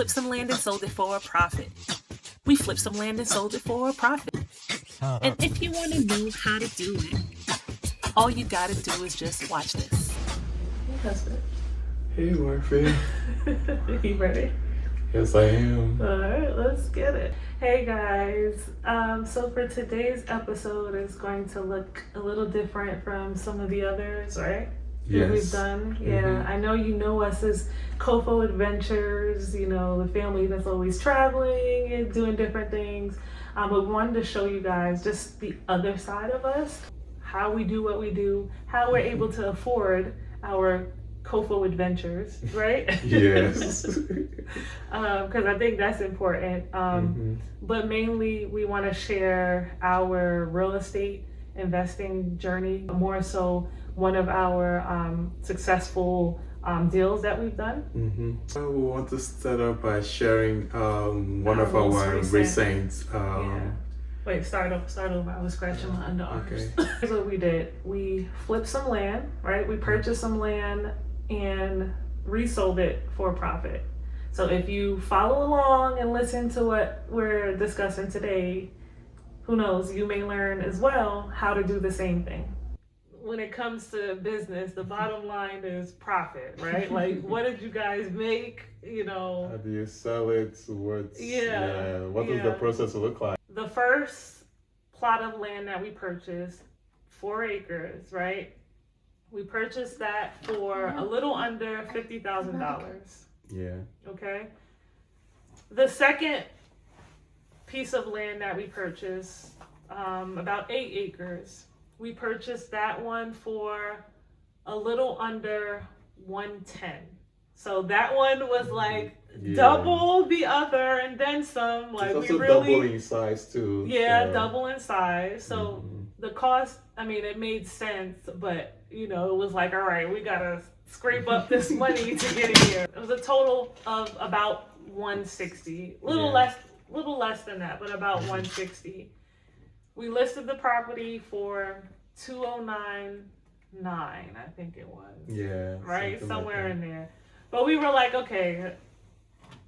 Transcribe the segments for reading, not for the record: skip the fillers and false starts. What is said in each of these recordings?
flipped some land and sold it for a profit. We flipped some land and sold it for a profit. And if you want to know how to do it, all you gotta do is just watch this. Hey, husband. Hey, Murphy. You ready? Yes, I am. All right, let's get it. Hey guys, so for today's episode, it's going to look a little different from some of the others, right? Yes. That we've done. Yeah, I know you know us as Kofo Adventures, you know, the family that's always traveling and doing different things. But we wanted to show you guys just the other side of us, how we do what we do, how we're able to afford our Kofo Adventures, right? Yes. Because I think that's important. But mainly we want to share our real estate investing journey, more so one of our successful deals that we've done. So we want to start off by sharing one of our recent. Wait, start over. I was scratching my underarms. Okay. Here's what we did. We flipped some land, right? We purchased some land and resold it for a profit. So if you follow along and listen to what we're discussing today, who knows, you may learn as well how to do the same thing. When it comes to business, the bottom line is profit, right? Like, what did you guys make? You know, How do you sell it? What does the process look like? The first plot of land that we purchased, 4 acres, right? We purchased that for a little under $50,000. Yeah. Okay. The second piece of land that we purchased, about 8 acres, we purchased that one for a little under 110. So that one was like double the other and then some. Like, it's also we really double in size too. double in size. So the cost, I mean, it made sense, but you know, it was like, all right, we gotta scrape up this money to get it here. It was a total of about 160, little less than that, but about 160. We listed the property for 209.9, I think it was. Yeah. Right, somewhere in there. But we were like, okay,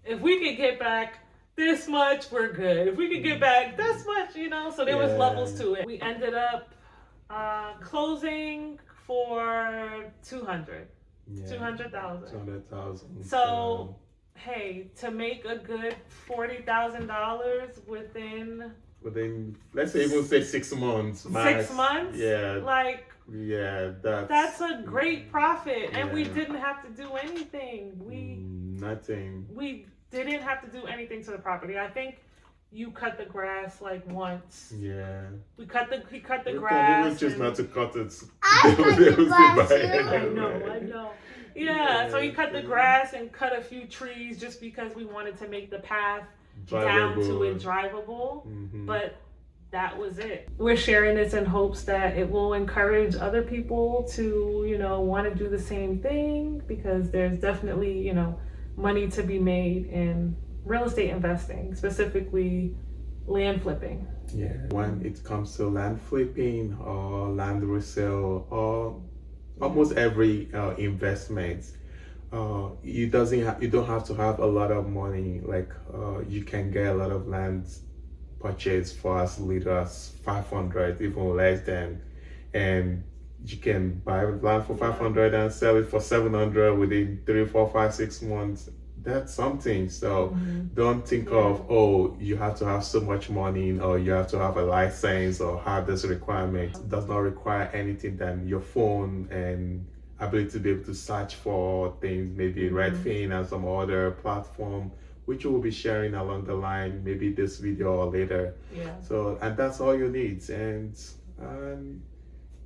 if we could get back this much, we're good. If we could get back this much, you know, so there was levels to it. We ended up closing for 200. Yeah. 200,000. 200,000. So, hey, to make a good $40,000 within, let's say, even say 6 months. Max. 6 months? Yeah. Like, that's a great profit. And we didn't have to do anything. Nothing. We didn't have to do anything to the property. I think you cut the grass like once. Yeah. He cut the grass. Even just not to cut it. I cut the grass too. I know. Yeah, so he cut the grass and cut a few trees just because we wanted to make the path down to it drivable. But that was it. We're sharing this in hopes that it will encourage other people to, you know, want to do the same thing, because there's definitely, you know, money to be made in real estate investing, specifically land flipping. Yeah. When it comes to land flipping or land resale or almost every investment, you don't have to have a lot of money. Like you can get a lot of land purchased for as little as 500, even less than, and you can buy land for 500 and sell it for 700 within 3, 4, 5, 6 months. That's something. So don't think of, oh, you have to have so much money or you have to have a license or have this requirement. It does not require anything than your phone and ability to be able to search for things, maybe Redfin and some other platform, which we'll be sharing along the line, maybe this video or later. Yeah. So, and that's all you need. And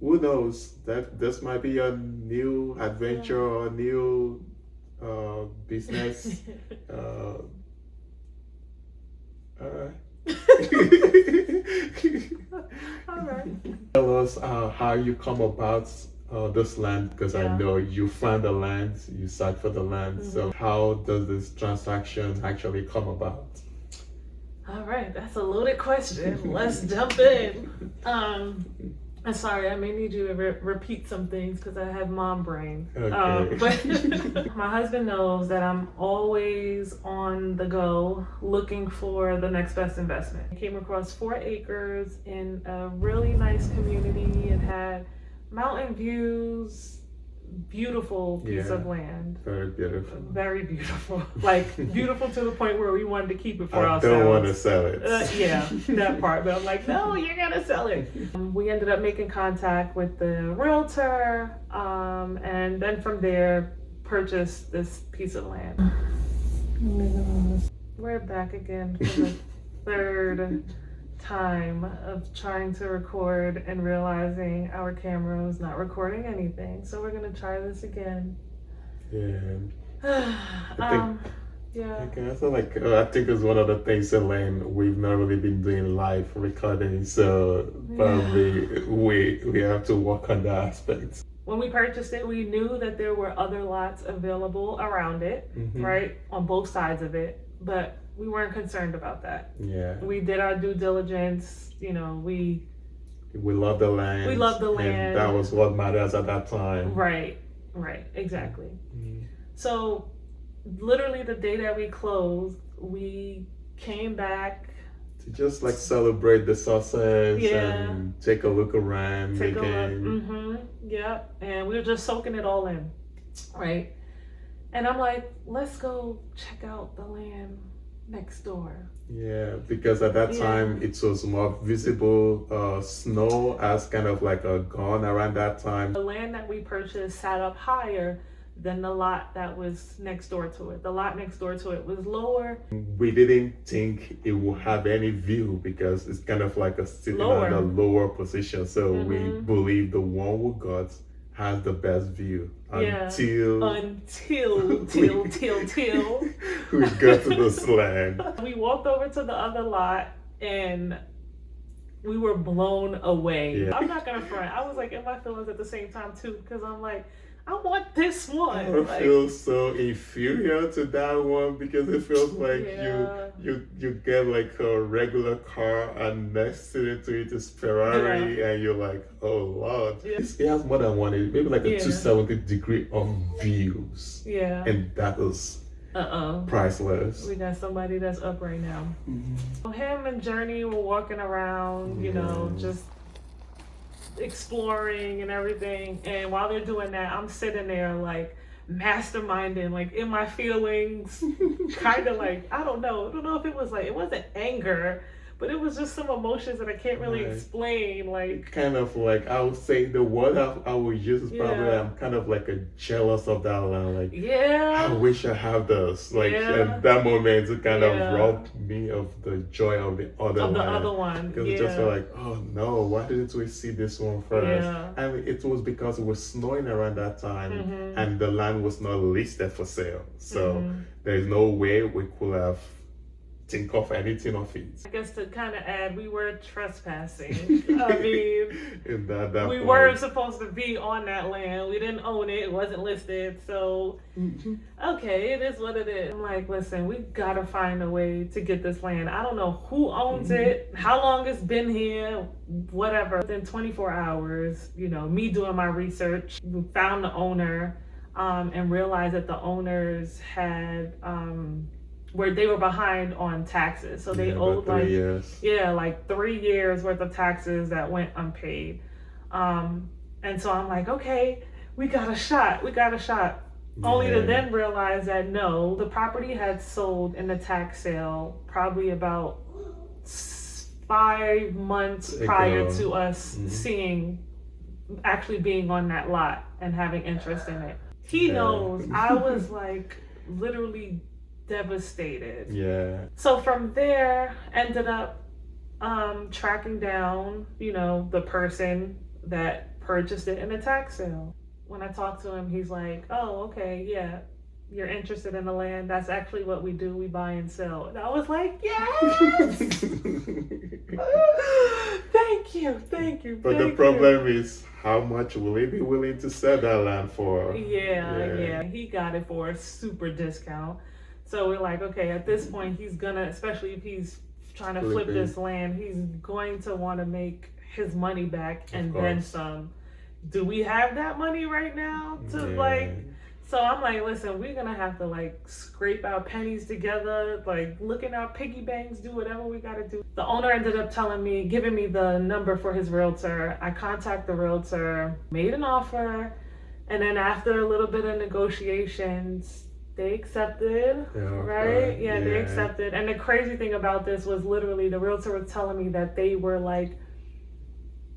who knows, that this might be your new adventure or new business. All right. Tell us how you come about this land, because I know you found the land, you searched for the land. So how does this transaction actually come about? All right, that's a loaded question. Let's jump in. I'm sorry, I may need you to repeat some things because I have mom brain. Okay. But my husband knows that I'm always on the go looking for the next best investment. I came across 4 acres in a really nice community. It had mountain views, beautiful piece of land. Very beautiful. Very beautiful. Like, beautiful to the point where we wanted to keep it for I ourselves. don't want to sell it. Yeah, that part. But I'm like, no, you're going to sell it. We ended up making contact with the realtor, and then from there, purchased this piece of land. We're back again for the third time of trying to record and realizing our camera was not recording anything. So we're gonna try this again. Yeah. Yeah. Okay, so like I think it's one of the things, Elaine, we've not really been doing live recording, so probably we have to work on that aspect. When we purchased it, we knew that there were other lots available around it, right, on both sides of it, but we weren't concerned about that. Yeah. We did our due diligence, you know, we love the land. We love the land. And that was what matters at that time. Right, exactly. So literally the day that we closed, we came back to just like celebrate the success and take a look around again. Yep. And we were just soaking it all in, right? And I'm like, let's go check out the land next door. Yeah, because at that time it was more visible. Snow has kind of like gone around that time. The land that we purchased sat up higher than the lot that was next door to it. The lot next door to it was lower. We didn't think it would have any view because it's kind of like sitting at a lower position. So we believe the one we got has the best view until we got to this land. We walked over to the other lot and we were blown away. Yeah. I'm not gonna front. I was like in my feelings at the same time too, because I'm like, I want this one. I feel so inferior to that one because it feels like you get like a regular car and next to it is Ferrari and you're like, oh Lord. Yeah. It has more than one, maybe like a 270 degree of views. Yeah. And that is priceless. We got somebody that's up right now. So him and Journey were walking around, you know, just exploring and everything, and while they're doing that, I'm sitting there like masterminding, like in my feelings, kind of like I don't know if it was like, it wasn't anger, but it was just some emotions that I can't really explain. Like kind of like, I would say the word I would use is probably I'm kind of like a jealous of that land. Like I wish I have this. Like at that moment it kind of robbed me of the joy of the other one. Because it just felt like, oh no, why didn't we see this one first? And it was because it was snowing around that time and the land was not listed for sale. So there's no way we could have think of anything of it. I guess to kind of add, we were trespassing. I mean, in that we weren't supposed to be on that land. We didn't own it. It wasn't listed. So, okay, it is what it is. I'm like, listen, we gotta find a way to get this land. I don't know who owns it, how long it's been here, whatever. Within 24 hours, you know, me doing my research, we found the owner and realized that the owners had where they were behind on taxes. So they owed like 3 years worth of taxes that went unpaid. And so I'm like, okay, we got a shot. Only to then realize that no, the property had sold in the tax sale probably about 5 months prior to us actually being on that lot and having interest in it. He knows. I was like literally devastated. So from there, ended up tracking down, you know, the person that purchased it in a tax sale. When I talked to him, he's like, oh, okay, yeah, you're interested in the land. That's actually what we do. We buy and sell. And I was like, yes! Thank you. But the problem is, how much will he be willing to sell that land for? Yeah. He got it for a super discount. So we're like, okay, at this point, he's gonna, especially if he's trying to flip this land, he's going to want to make his money back and course. then some. Do we have that money right now to Yeah. like? So I'm like, listen, we're gonna have to like scrape our pennies together, like look in our piggy banks, do whatever we gotta do. The owner ended up giving me the number for his realtor. I contact the realtor, made an offer, and then after a little bit of negotiations, they accepted, right? Yeah, they accepted. And the crazy thing about this was literally the realtor was telling me that they were like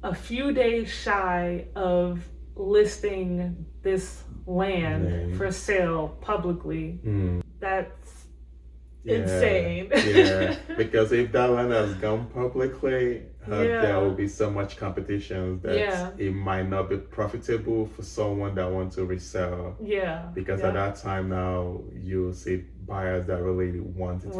a few days shy of listing this land for sale publicly. That's insane. Yeah, because if that land has gone publicly, there will be so much competition that it might not be profitable for someone that wants to resell. Yeah. Because at that time now, you'll see buyers that really want it to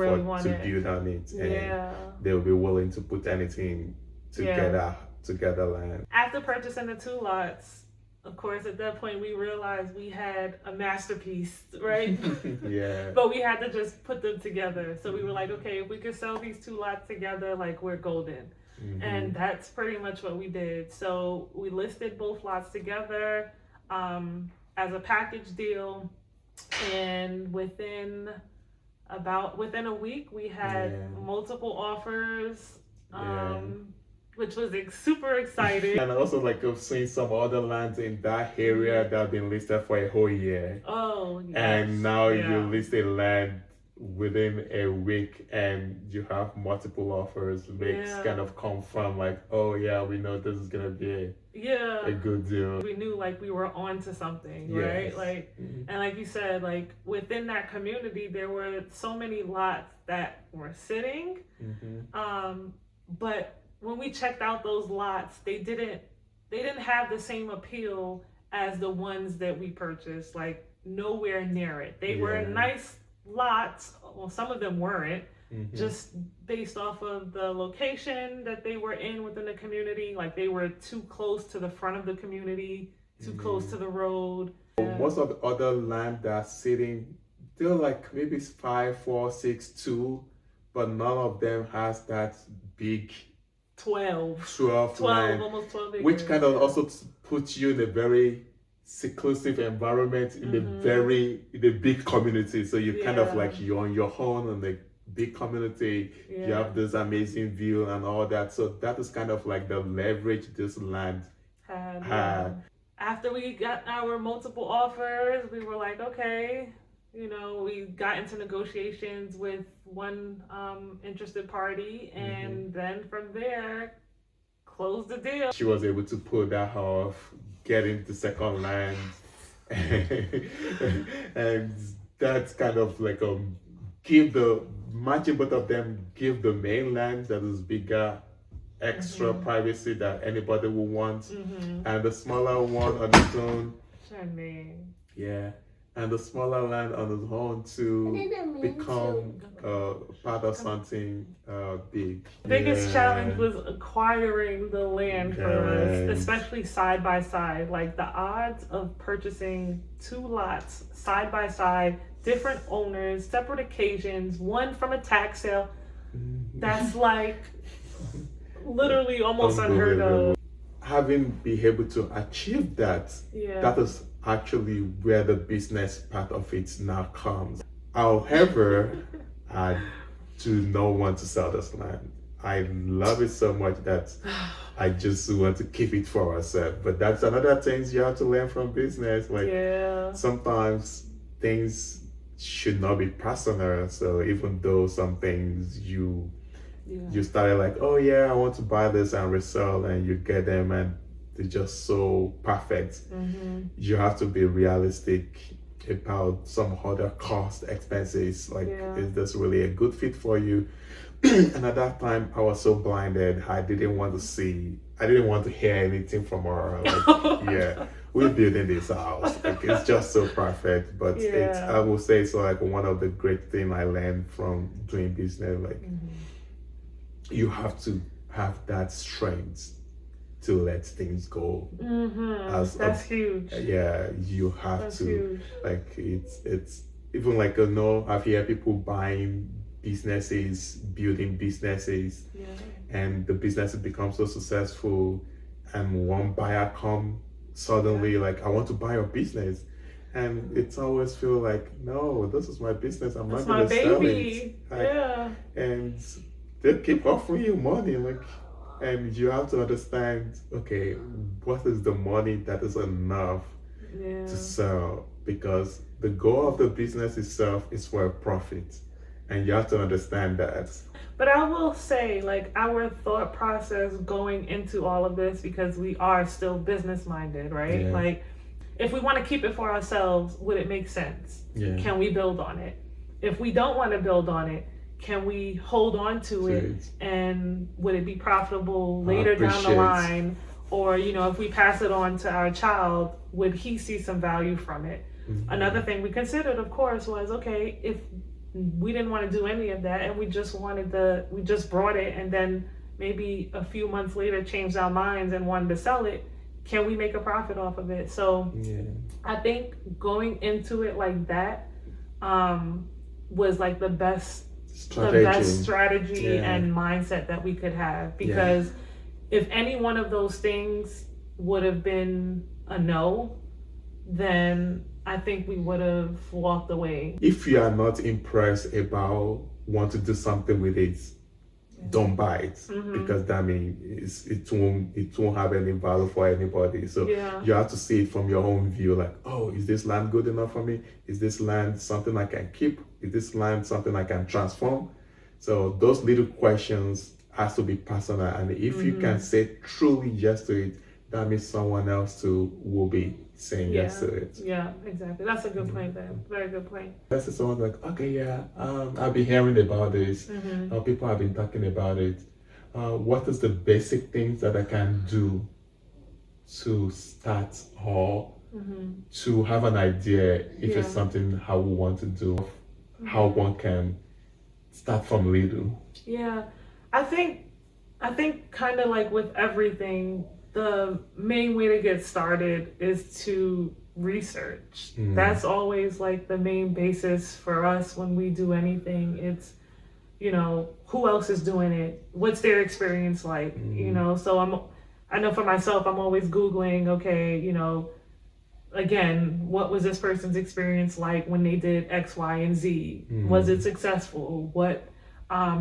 build on it, and they'll be willing to put anything to get the land. After purchasing the 2 lots, of course, at that point, we realized we had a masterpiece, right? Yeah. But we had to just put them together. So we were like, okay, if we could sell these 2 lots together, like we're golden. And that's pretty much what we did. So we listed both lots together as a package deal. And within a week, we had multiple offers. Which was super exciting. And also, like, I've seen some other lands in that area that have been listed for a whole year. Oh, yes. And now you list a land within a week and you have multiple offers. Makes kind of confirm, like, oh yeah, we know this is gonna be a good deal. We knew like we were on to something, right? Like, and like you said, like within that community, there were so many lots that were sitting. But when we checked out those lots, they didn't have the same appeal as the ones that we purchased, like nowhere near it. They were nice lots. Well, some of them weren't, just based off of the location that they were in within the community. Like they were too close to the front of the community, too close to the road. Most of the other land that's sitting, they're like maybe 5, 4, 6, 2, but none of them has that big 12 land, almost 12 acres. Which kind of also puts you in a very seclusive environment in a big community. So you kind of like you're on your own in the big community. You have this amazing view and all that. So that is kind of like the leverage this land had. After we got our multiple offers, we were like, okay, we got into negotiations with one interested party, and then from there, closed the deal. She was able to pull that off, getting the second land, and that's kind of like matching both of them, give the main land that is bigger, extra privacy that anybody will want, and the smaller one on its own. And the smaller land on its own to become part of something big. The biggest challenge was acquiring the land for us, especially side by side. Like the odds of purchasing 2 lots side by side, different owners, separate occasions, one from a tax sale, that's like literally almost unheard of. Having been able to achieve that, that is actually where the business part of it now comes. However, I do not want to sell this land. I love it so much that I just want to keep it for ourselves. But that's another thing you have to learn from business. Like sometimes things should not be personal. So even though some things you started like, oh yeah, I want to buy this and resell, and you get them and they're just so perfect. You have to be realistic about some other cost expenses. Like, is this really a good fit for you? And at that time, I was so blinded. I didn't want to hear anything from her. Like, we're building this house. Like, it's just so perfect. But I will say it's like one of the great things I learned from doing business. Like, you have to have that strength to let things go. That's huge. You have to. Huge. Like it's even like I've heard people buying businesses, building businesses, Yeah. and the business becomes so successful, and one buyer come suddenly like, I want to buy your business, and it's always feel like, no, this is my business. I'm That's not my gonna sell baby. it. Yeah. And they keep offering you money, like, and you have to understand, okay, what is the money that is enough Yeah. to sell? Because the goal of the business itself is for a profit, and you have to understand that. But I will say, like, our thought process going into all of this, because we are still business minded, right? Yeah. Like, if we want to keep it for ourselves, would it make sense? Yeah. Can we build on it? If we don't want to build on it, can we hold on to it? And would it be profitable later down the line? Or, you know, if we pass it on to our child, would he see some value from it? Mm-hmm. Another thing we considered, of course, was, okay, if we didn't want to do any of that and we just brought it, and then maybe a few months later changed our minds and wanted to sell it, can we make a profit off of it? So yeah. I think going into it like that was like the best strategy yeah. and mindset that we could have, because yeah. if any one of those things would have been a no, then I think we would have walked away. If you are not impressed about want to do something with it, don't buy it, mm-hmm. because that means it won't have any value for anybody. So yeah. you have to see it from your own view, like, oh, is this land good enough for me? Is this land something I can keep? Is this land something I can transform? So those little questions has to be personal, and if mm-hmm. you can say truly yes to it, that means someone else too will be saying yeah. yes to it. Yeah, exactly. That's a good point there. Very good point. That's someone like, okay, yeah, I've been hearing about this. Mm-hmm. People have been talking about it. What is the basic things that I can do to start or mm-hmm. to have an idea if yeah. it's something how we want to do, mm-hmm. how one can start from little? Yeah, I think kind of like with everything, the main way to get started is to research. That's always like the main basis for us when we do anything. It's, you know, who else is doing it? What's their experience like? You know, so I know for myself, I'm always Googling, okay, you know, again, what was this person's experience like when they did X, Y, and Z? Was it successful? What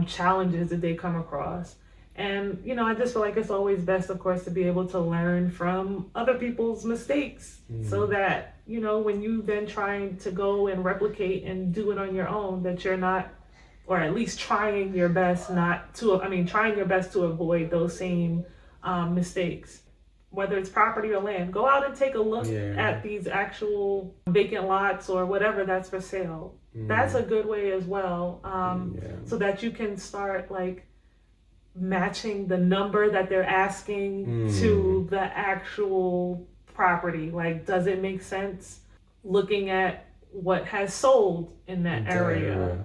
challenges did they come across? And, you know, I just feel like it's always best, of course, to be able to learn from other people's mistakes so that, you know, when you then trying to go and replicate and do it on your own, that you're not, or at least trying your best to avoid those same mistakes. Whether it's property or land, go out and take a look at these actual vacant lots or whatever that's for sale. That's a good way as well, so that you can start like matching the number that they're asking to the actual property. Like, does it make sense? Looking at what has sold in that area.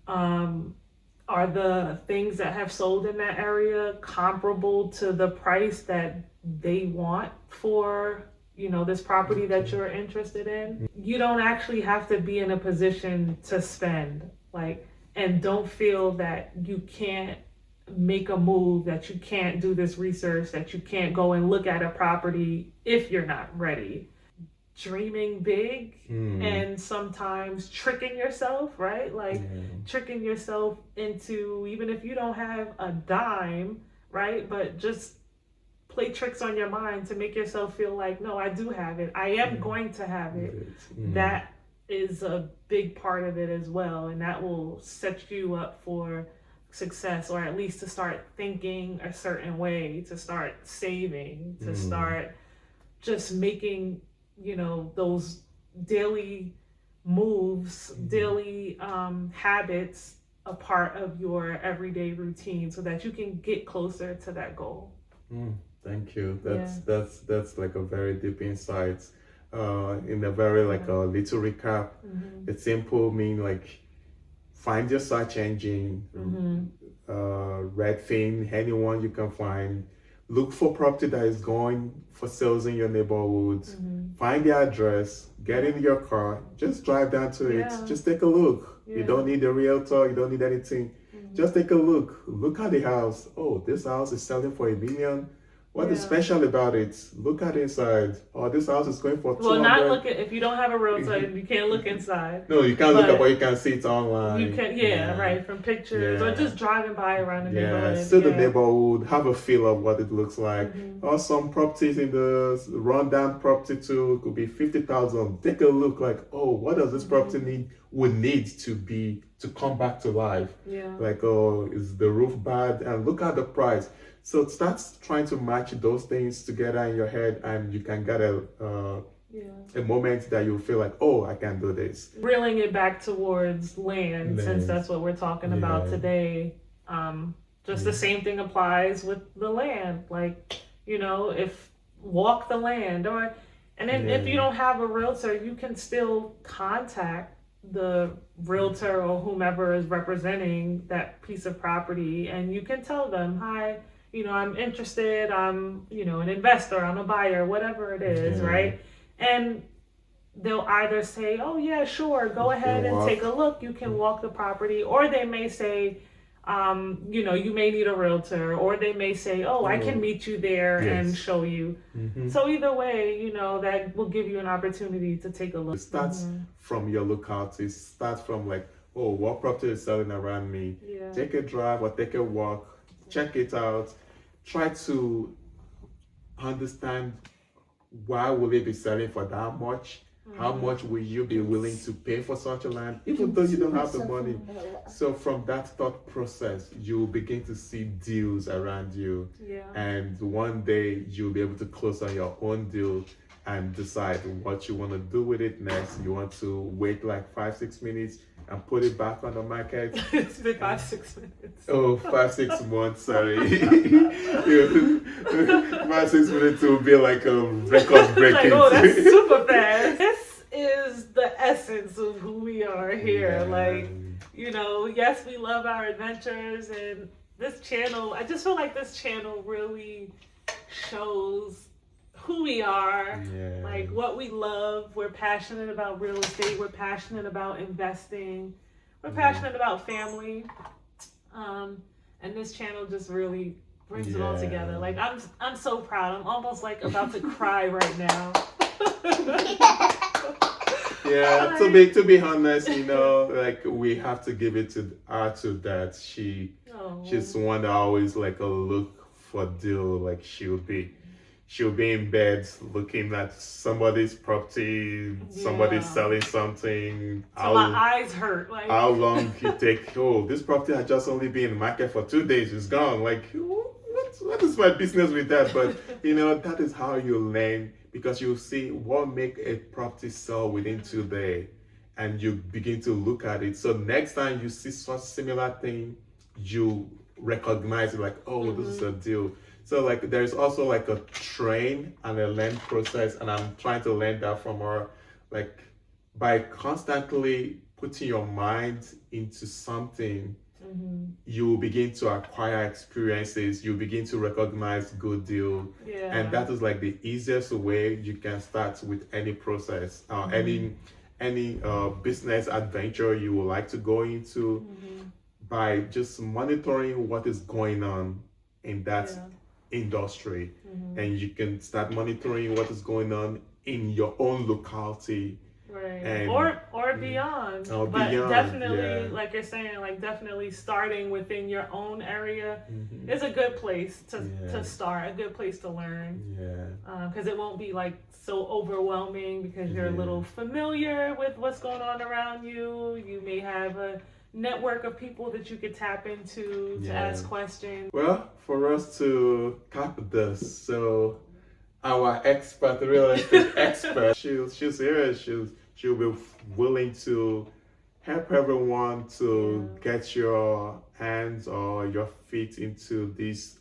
Are the things that have sold in that area comparable to the price that they want for, you know, this property that you're interested in? You don't actually have to be in a position to spend, like, and don't feel that you can't make a move, that you can't do this research, that you can't go and look at a property if you're not ready. Dreaming big and sometimes tricking yourself, right? Like tricking yourself into, even if you don't have a dime, right? But just play tricks on your mind to make yourself feel like, no, I do have it. I am going to have it. That is a big part of it as well. And that will set you up for success, or at least to start thinking a certain way, to start saving, to start just making, you know, those daily moves, daily habits a part of your everyday routine, so that you can get closer to that goal. Thank you. That's like a very deep insight. In a very like a little recap, it's simple mean like, find your search engine, Redfin, anyone you can find. look for property that is going for sales in your neighborhood. Find the address, get in your car, just drive down to it. Just take a look. You don't need a realtor, you don't need anything. Just take a look. Look at the house. Oh, this house is selling for $1 million. What is special about it? Look at inside. Oh, this house is going for 200. Well, not look at, if you don't have a realtor, you can't look inside. No, you can't look up, but you can see it online. You can, right, from pictures or just driving by around the neighborhood. See the neighborhood, have a feel of what it looks like. Or some properties in the rundown property too could be 50,000. Take a look, like, oh, what does this property would need to come back to life? Like, oh, is the roof bad? And look at the price. So start trying to match those things together in your head, and you can get a moment that you feel like, oh, I can do this. Reeling it back towards land, since that's what we're talking about today. Just the same thing applies with the land. Like, if walk the land, and then if you don't have a realtor, you can still contact the realtor or whomever is representing that piece of property, and you can tell them, hi, I'm interested, I'm, an investor, I'm a buyer, whatever it is, right? And they'll either say, oh yeah, sure, go ahead and take a look, you can walk the property, or they may say, you may need a realtor, or they may say, oh, I can meet you there and show you. So either way, that will give you an opportunity to take a look. It starts from your locality, start from like, oh, what property is selling around me? Take a drive or take a walk, check it out, try to understand why will it be selling for that much? How much will you be willing to pay for such a land, even though you don't have the money? So from that thought process, you will begin to see deals around you. And one day you'll be able to close on your own deal and decide what you want to do with it next. You want to wait like 5-6 minutes and put it back on the market. It's been 5-6 minutes. Oh, 5-6 months, sorry. 5-6 minutes will be like a record breaking. Like, oh, that's super fast. This is the essence of who we are here. Like, yes, we love our adventures, and this channel, I just feel like this channel really shows who we are, like what we love. We're passionate about real estate, we're passionate about investing, we're passionate about family, and this channel just really brings it all together. Like, I'm so proud. I'm almost like about to cry right now. To be honest, like, we have to give it to Artu that she's one that always like a look for deal. Like, she'll be in bed looking at somebody's property, somebody's selling something. So my eyes hurt. Like, how long it take? Oh, this property has just only been in the market for 2 days. It's gone. Like, what is my business with that? But that is how you learn, because you see what make a property sell within 2 days, and you begin to look at it. So next time you see such similar thing, you recognize it, like, oh, this is a deal. So like, there's also like a train and a learn process, and I'm trying to learn that from her. Like, by constantly putting your mind into something, you will begin to acquire experiences, you begin to recognize good deal, and that is like the easiest way you can start with any process, any business adventure you would like to go into, by just monitoring what is going on in that industry, and you can start monitoring what is going on in your own locality, and or beyond. But definitely, like you're saying, like, definitely starting within your own area is a good place to start, a good place to learn, because it won't be like so overwhelming, because you're a little familiar with what's going on around you. You may have a network of people that you could tap into to ask questions. Well, for us to cap this, so our expert, real estate expert, she's here. She'll be willing to help everyone to get your hands or your feet into this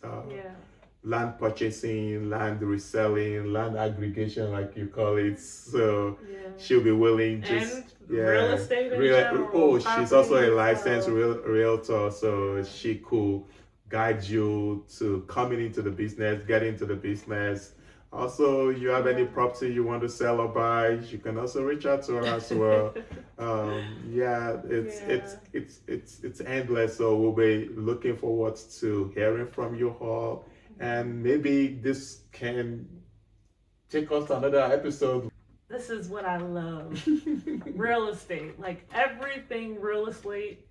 land purchasing, land reselling, land aggregation, like you call it. So she'll be willing to real estate in general. Oh, she's also a licensed realtor, so she could guide you to coming into the business, get into the business. Also, you have any property you want to sell or buy, you can also reach out to her as well. It's endless. So we'll be looking forward to hearing from you all, and maybe this can take us to another episode. This is what I love. Real estate. Like everything real estate.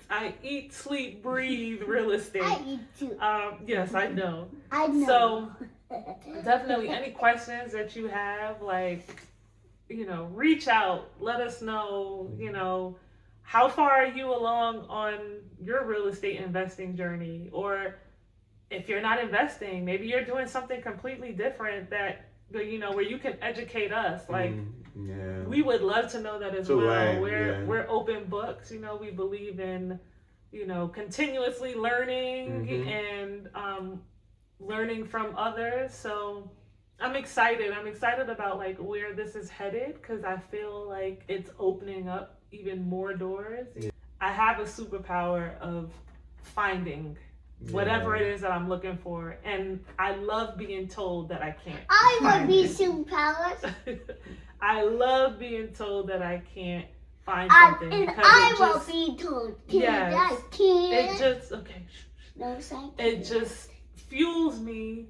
I eat, sleep, breathe real estate. I eat too. Yes, I know. I know. So definitely any questions that you have, like, reach out. Let us know, how far are you along on your real estate investing journey? Or if you're not investing, maybe you're doing something completely different that, where you can educate us. Like, we would love to know that as well. We're open books. We believe in, continuously learning and learning from others. So I'm excited. I'm excited about like where this is headed, because I feel like it's opening up even more doors. I have a superpower of finding whatever it is that I'm looking for, and I love being told that I can't. I want to be superpowers. I love being told that I can't find something. And because I will be told that I can't. It just No, thank you. It just fuels me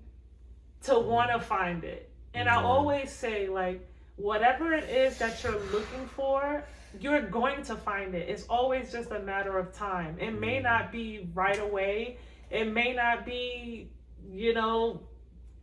to want to find it. And I always say, like, whatever it is that you're looking for, you're going to find it. It's always just a matter of time. It may not be right away. It may not be,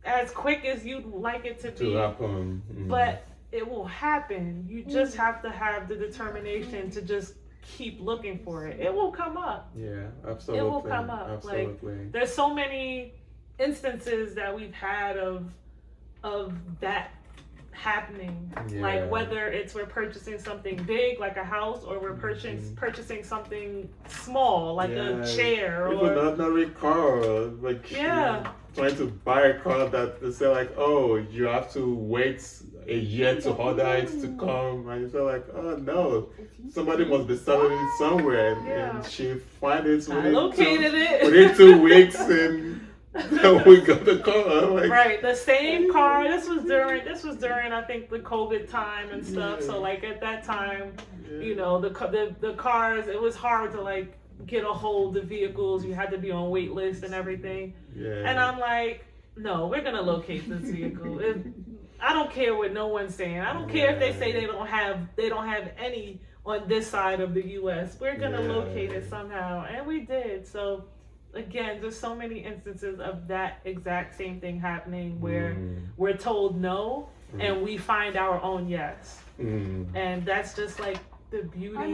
as quick as you'd like it to be. Happen. But it will happen. You just have to have the determination to just keep looking for it. It will come up. Yeah, absolutely. It will come up. Absolutely. Like, there's so many instances that we've had of that happening. Like, whether it's we're purchasing something big like a house, or we're purchasing something small like a chair, or even ordinary car, like trying to buy a car that they say like, oh, you have to wait a year to order it to come, and you feel like, oh no, somebody must be selling it somewhere, and she find it within 2 weeks, and then we got the car. Like, right, the same car. This was during I think the COVID time and stuff. So like at that time, the cars, it was hard to like get a hold of vehicles. You had to be on wait list and everything. And I'm like, no, we're gonna locate this vehicle. I don't care what no one's saying. I don't care if they say they don't have any on this side of the U.S. We're gonna locate it somehow, and we did. So again, there's so many instances of that exact same thing happening where we're told no, and we find our own yes. And that's just like the beauty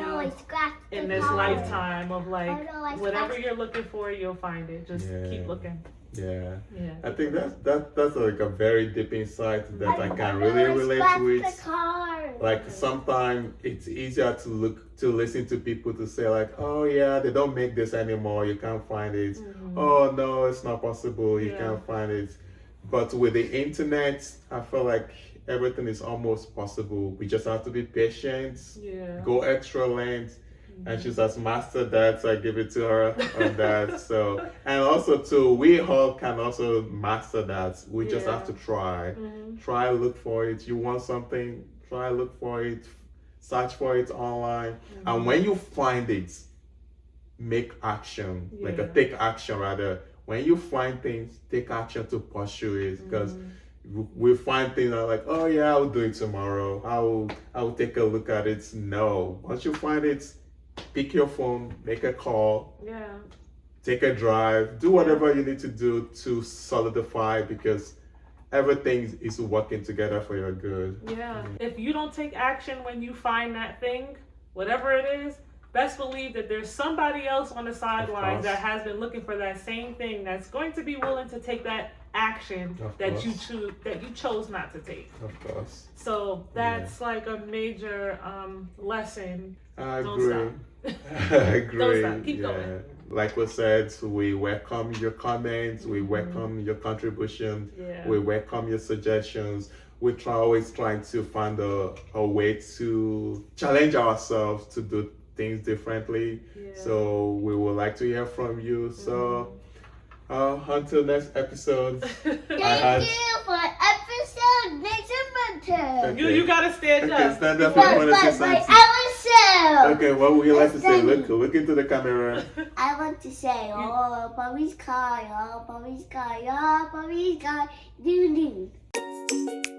in this lifetime of like, whatever you're looking for, you'll find it. Just keep looking. I think that's like a very deep insight that I can really relate with. Like, sometimes it's easier to listen to people to say like, oh yeah, they don't make this anymore, you can't find it. Oh no, it's not possible, you can't find it. But with the internet, I feel like everything is almost possible. We just have to be patient, go extra length. And she's has mastered that, so I give it to her on that. So, and also too, we all can also master that. We just have to try. Try, look for it. You want something, try, look for it, search for it online. And when you find it, make action, take action rather. When you find things, take action to pursue it, because we find things that are like, oh yeah, I'll do it tomorrow. I'll take a look at it. No, once you find it, pick your phone, make a call, take a drive, do whatever you need to do to solidify, because everything is working together for your good. If you don't take action when you find that thing, whatever it is, best believe that there's somebody else on the sidelines that has been looking for that same thing, that's going to be willing to take that action that you chose not to take. Of course. So that's like a major lesson. I Don't agree. stop. I agree. Don't stop. Keep going. Like we said, we welcome your comments, we welcome your contributions, we welcome your suggestions. We're always trying to find a way to challenge ourselves to do things differently. Yeah. So we would like to hear from you. So until next episode. Thank you for episode next month. You gotta stand Okay, up. stand up if you want to say something. Okay, what would you like to say? Look into the camera. I want to say, oh, Bobby's car, oh, Bobby's car, oh, Bobby's car, doo doo.